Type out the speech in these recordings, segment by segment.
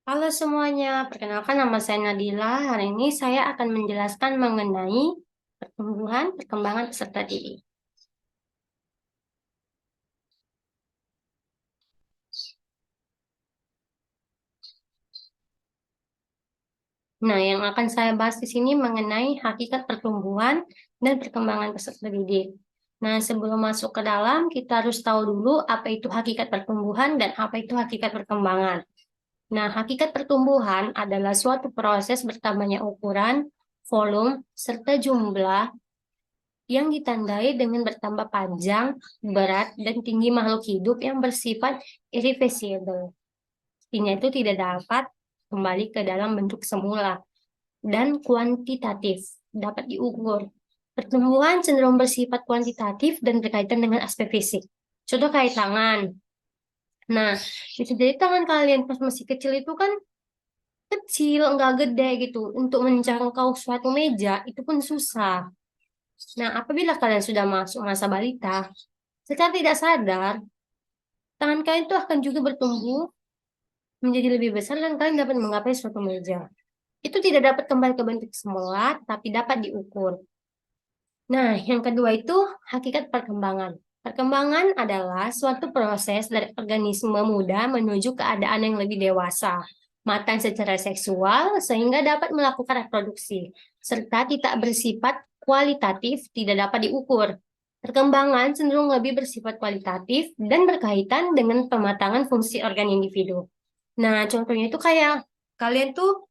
Halo semuanya, perkenalkan nama saya Nadila. Hari ini saya akan menjelaskan mengenai pertumbuhan perkembangan peserta didik. Nah, yang akan saya bahas di sini mengenai hakikat pertumbuhan dan perkembangan peserta didik. Nah, sebelum masuk ke dalam, kita harus tahu dulu apa itu hakikat pertumbuhan dan apa itu hakikat perkembangan. Nah, hakikat pertumbuhan adalah suatu proses bertambahnya ukuran, volume, serta jumlah yang ditandai dengan bertambah panjang, berat, dan tinggi makhluk hidup yang bersifat irreversible. Artinya itu tidak dapat kembali ke dalam bentuk semula dan kuantitatif, dapat diukur. Pertumbuhan cenderung bersifat kuantitatif dan berkaitan dengan aspek fisik. Contoh kayak tangan. Nah, bisa jadi tangan kalian pas masih kecil itu kan kecil, enggak gede gitu. Untuk menjangkau suatu meja itu pun susah. Nah, apabila kalian sudah masuk masa balita, secara tidak sadar, tangan kalian itu akan juga bertumbuh menjadi lebih besar dan kalian dapat menggapai suatu meja. Itu tidak dapat kembali ke bentuk semula, tapi dapat diukur. Nah, yang kedua itu hakikat perkembangan. Perkembangan adalah suatu proses dari organisme muda menuju keadaan yang lebih dewasa, matang secara seksual, sehingga dapat melakukan reproduksi, serta tidak bersifat kualitatif, tidak dapat diukur. Perkembangan cenderung lebih bersifat kualitatif dan berkaitan dengan pematangan fungsi organ individu. Nah, contohnya itu kayak kalian tuh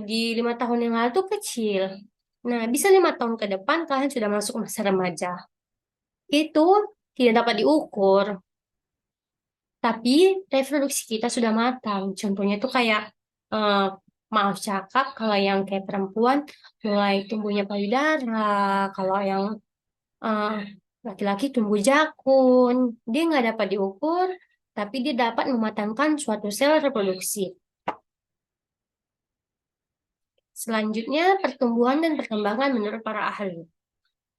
di 5 tahun yang lalu tuh kecil. Nah, bisa 5 tahun ke depan kalian sudah masuk masa remaja. Itu tidak dapat diukur, tapi reproduksi kita sudah matang. Contohnya itu kayak eh, maaf cakap, kalau yang kayak perempuan mulai tumbuhnya payudara, kalau yang eh, laki-laki tumbuh jakun. Dia nggak dapat diukur, tapi dia dapat mematangkan suatu sel reproduksi. Selanjutnya, pertumbuhan dan perkembangan menurut para ahli.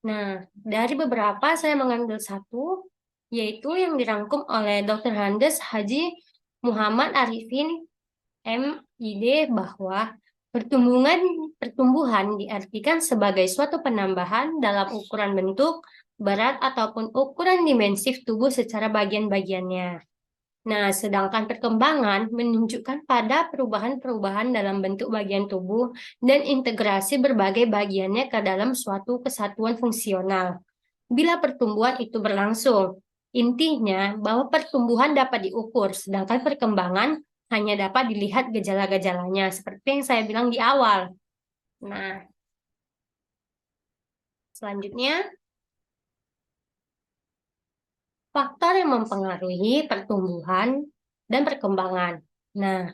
Nah, dari beberapa saya mengambil satu, yaitu yang dirangkum oleh Dr. Handes Haji Muhammad Arifin MID, bahwa pertumbuhan pertumbuhan diartikan sebagai suatu penambahan dalam ukuran bentuk, berat, ataupun ukuran dimensif tubuh secara bagian-bagiannya. Nah, sedangkan perkembangan menunjukkan pada perubahan-perubahan dalam bentuk bagian tubuh dan integrasi berbagai bagiannya ke dalam suatu kesatuan fungsional. Bila pertumbuhan itu berlangsung, intinya bahwa pertumbuhan dapat diukur, sedangkan perkembangan hanya dapat dilihat gejala-gejalanya, seperti yang saya bilang di awal. Nah, selanjutnya, faktor yang mempengaruhi pertumbuhan dan perkembangan. Nah,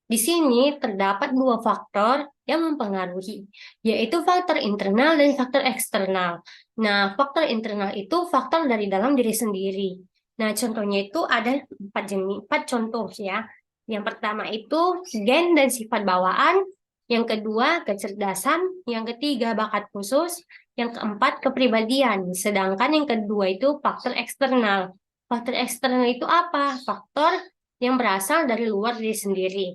di sini terdapat dua faktor yang mempengaruhi, yaitu faktor internal dan faktor eksternal. Nah, faktor internal itu faktor dari dalam diri sendiri. Nah, contohnya itu ada empat contoh ya. Yang pertama itu gen dan sifat bawaan, yang kedua kecerdasan, yang ketiga bakat khusus, yang keempat kepribadian. Sedangkan yang kedua itu faktor eksternal. Faktor eksternal itu apa? Faktor yang berasal dari luar diri sendiri.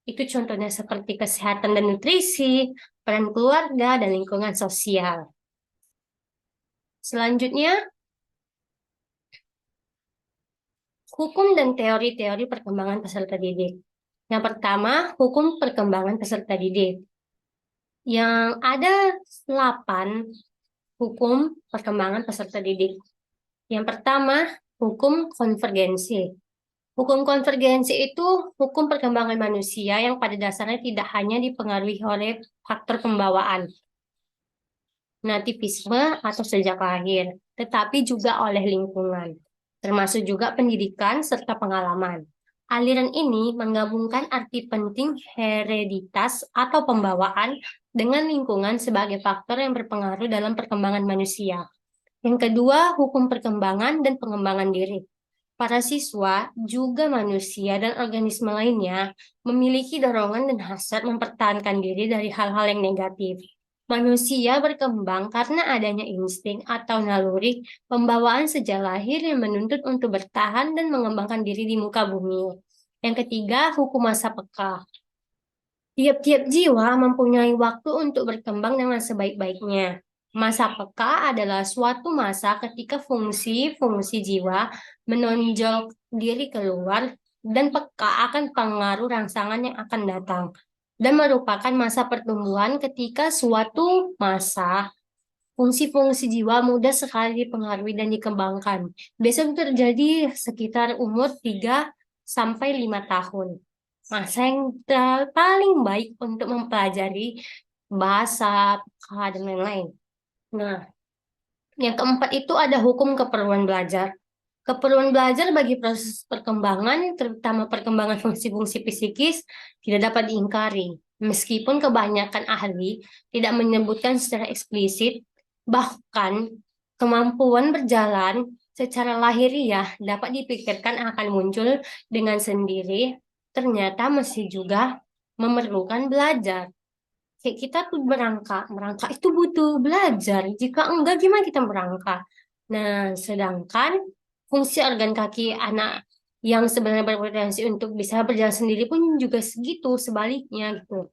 Itu contohnya seperti kesehatan dan nutrisi, peran keluarga, dan lingkungan sosial. Selanjutnya, hukum dan teori-teori perkembangan peserta didik. Yang pertama, hukum perkembangan peserta didik. Yang ada 8 hukum perkembangan peserta didik. Yang pertama, hukum konvergensi. Hukum konvergensi itu hukum perkembangan manusia yang pada dasarnya tidak hanya dipengaruhi oleh faktor pembawaan, nativisme atau sejak lahir, tetapi juga oleh lingkungan, termasuk juga pendidikan serta pengalaman. Aliran ini menggabungkan arti penting hereditas atau pembawaan dengan lingkungan sebagai faktor yang berpengaruh dalam perkembangan manusia. Yang kedua, hukum perkembangan dan pengembangan diri. Para siswa, juga manusia dan organisme lainnya, memiliki dorongan dan hasrat mempertahankan diri dari hal-hal yang negatif. Manusia berkembang karena adanya insting atau naluri pembawaan sejak lahir yang menuntut untuk bertahan dan mengembangkan diri di muka bumi. Yang ketiga, hukum masa peka. Tiap-tiap jiwa mempunyai waktu untuk berkembang dengan sebaik-baiknya. Masa peka adalah suatu masa ketika fungsi-fungsi jiwa menonjol diri keluar dan peka akan pengaruh rangsangan yang akan datang. Dan merupakan masa pertumbuhan ketika suatu masa fungsi-fungsi jiwa mudah sekali dipengaruhi dan dikembangkan. Biasanya terjadi sekitar umur 3 sampai 5 tahun. Masa yang paling baik untuk mempelajari bahasa, dan lain-lain. Nah, yang keempat itu ada hukum keperluan belajar. Keperluan belajar bagi proses perkembangan, terutama perkembangan fungsi-fungsi psikis, tidak dapat diingkari. Meskipun kebanyakan ahli tidak menyebutkan secara eksplisit, bahkan kemampuan berjalan secara lahiriah dapat dipikirkan akan muncul dengan sendiri, ternyata masih juga memerlukan belajar. Kayak kita tuh merangkak itu butuh belajar. Jika enggak, gimana kita merangkak? Nah, sedangkan fungsi organ kaki anak yang sebenarnya berpotensi untuk bisa berjalan sendiri pun juga segitu, sebaliknya gitu.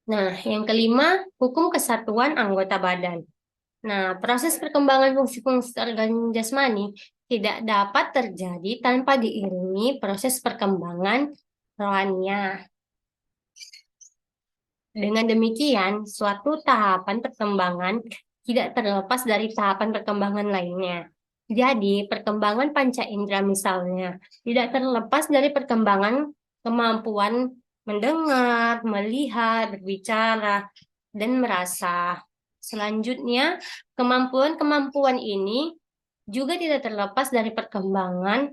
Nah, yang kelima, hukum kesatuan anggota badan. Nah, proses perkembangan fungsi-fungsi organ jasmani tidak dapat terjadi tanpa diiringi proses perkembangan rohaninya. Dengan demikian, suatu tahapan perkembangan tidak terlepas dari tahapan perkembangan lainnya. Jadi, perkembangan panca indera misalnya tidak terlepas dari perkembangan kemampuan mendengar, melihat, berbicara, dan merasa. Selanjutnya, kemampuan-kemampuan ini juga tidak terlepas dari perkembangan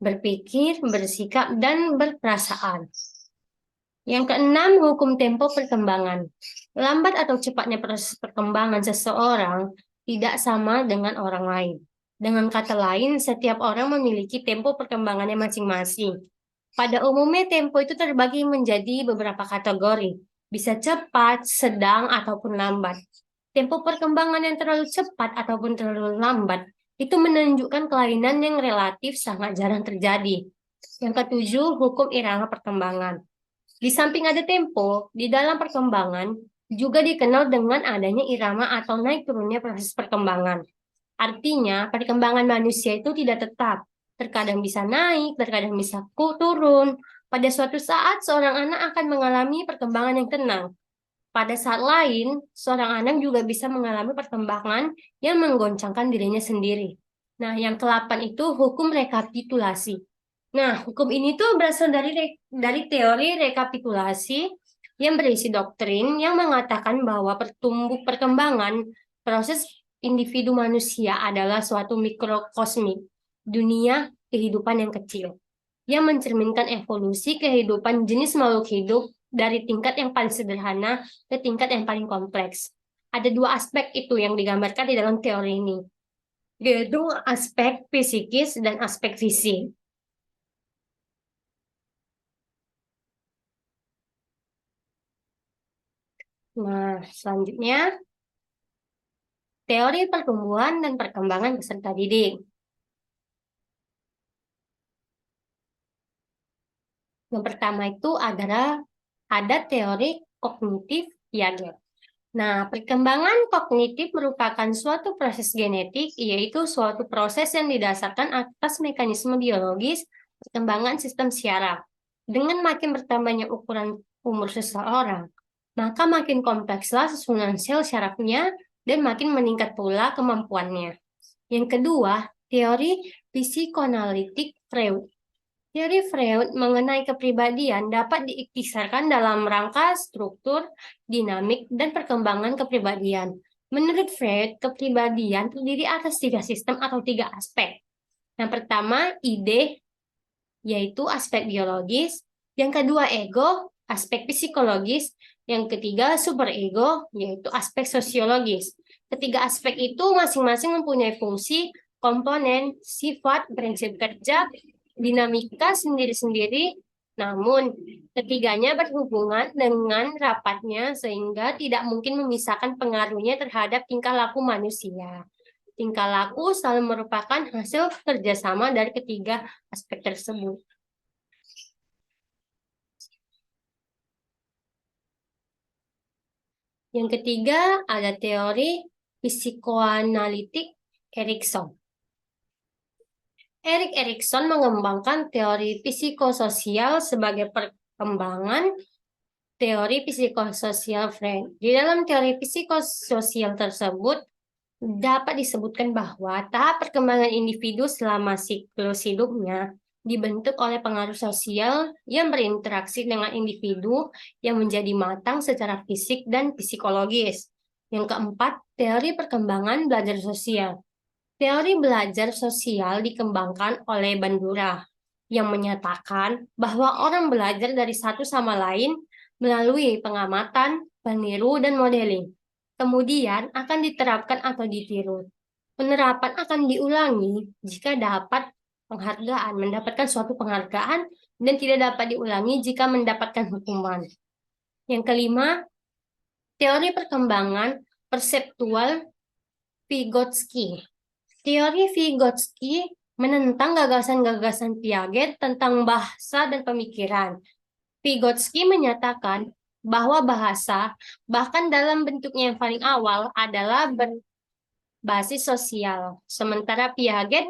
berpikir, bersikap, dan berperasaan. Yang keenam, hukum tempo perkembangan. Lambat atau cepatnya proses perkembangan seseorang tidak sama dengan orang lain. Dengan kata lain, setiap orang memiliki tempo perkembangannya masing-masing. Pada umumnya, tempo itu terbagi menjadi beberapa kategori. Bisa cepat, sedang, ataupun lambat. Tempo perkembangan yang terlalu cepat ataupun terlalu lambat itu menunjukkan kelainan yang relatif sangat jarang terjadi. Yang ketujuh, hukum irama perkembangan. Di samping ada tempo, di dalam perkembangan juga dikenal dengan adanya irama atau naik turunnya proses perkembangan. Artinya, perkembangan manusia itu tidak tetap. Terkadang bisa naik, terkadang bisa turun. Pada suatu saat, seorang anak akan mengalami perkembangan yang tenang. Pada saat lain, seorang anak juga bisa mengalami perkembangan yang menggoncangkan dirinya sendiri. Nah, yang ke-8 itu hukum rekapitulasi. Nah, hukum ini tuh berasal dari teori rekapitulasi yang berisi doktrin yang mengatakan bahwa perkembangan proses individu manusia adalah suatu mikrokosmik, dunia kehidupan yang kecil, yang mencerminkan evolusi kehidupan jenis makhluk hidup dari tingkat yang paling sederhana ke tingkat yang paling kompleks. Ada dua aspek itu yang digambarkan di dalam teori ini, yaitu aspek psikis dan aspek fisik. Nah, selanjutnya, teori pertumbuhan dan perkembangan peserta didik. Yang pertama itu adalah ada teori kognitif Piaget. Nah, perkembangan kognitif merupakan suatu proses genetik, yaitu suatu proses yang didasarkan atas mekanisme biologis perkembangan sistem syaraf. Dengan makin bertambahnya ukuran umur seseorang, maka makin komplekslah susunan sel syarafnya dan makin meningkat pula kemampuannya. Yang kedua, teori psikoanalitik Freud. Teori Freud mengenai kepribadian dapat diiktisarkan dalam rangka struktur, dinamik, dan perkembangan kepribadian. Menurut Freud, kepribadian terdiri atas 3 sistem atau 3 aspek. Yang pertama, ide, yaitu aspek biologis. Yang kedua, ego, aspek psikologis. Yang ketiga, superego, yaitu aspek sosiologis. Ketiga aspek itu masing-masing mempunyai fungsi, komponen, sifat, prinsip kerja, dinamika sendiri-sendiri Namun, ketiganya berhubungan dengan rapatnya sehingga tidak mungkin memisahkan pengaruhnya terhadap tingkah laku manusia. Tingkah laku selalu merupakan hasil kerjasama dari ketiga aspek tersebut. Yang ketiga ada teori psikoanalitik Erikson. Erik Erikson mengembangkan teori psikososial sebagai perkembangan teori psikososial Freud. Di dalam teori psikososial tersebut dapat disebutkan bahwa tahap perkembangan individu selama siklus hidupnya dibentuk oleh pengaruh sosial yang berinteraksi dengan individu yang menjadi matang secara fisik dan psikologis. Yang keempat, teori perkembangan belajar sosial. Teori belajar sosial dikembangkan oleh Bandura yang menyatakan bahwa orang belajar dari satu sama lain melalui pengamatan, peniru, dan modeling. Kemudian akan diterapkan atau ditiru. Penerapan akan diulangi jika dapat mendapatkan suatu penghargaan, dan tidak dapat diulangi jika mendapatkan hukuman. Yang kelima, teori perkembangan perseptual Vygotsky. Teori Vygotsky menentang gagasan-gagasan Piaget tentang bahasa dan pemikiran. Vygotsky menyatakan bahwa bahasa, bahkan dalam bentuknya yang paling awal, adalah berbasis sosial. Sementara Piaget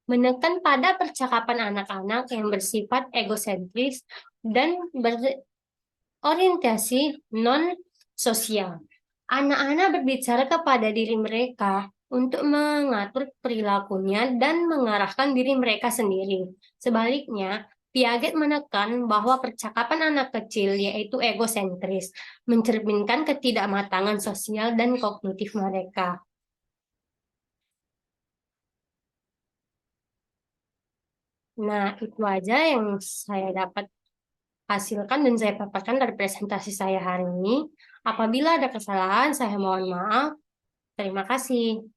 menekan pada percakapan anak-anak yang bersifat egosentris dan berorientasi non-sosial. Anak-anak berbicara kepada diri mereka untuk mengatur perilakunya dan mengarahkan diri mereka sendiri. Sebaliknya, Piaget menekan bahwa percakapan anak kecil yaitu egosentris, mencerminkan ketidakmatangan sosial dan kognitif mereka. Nah, itu aja yang saya dapat hasilkan dan saya paparkan dari presentasi saya hari ini. Apabila ada kesalahan, saya mohon maaf. Terima kasih.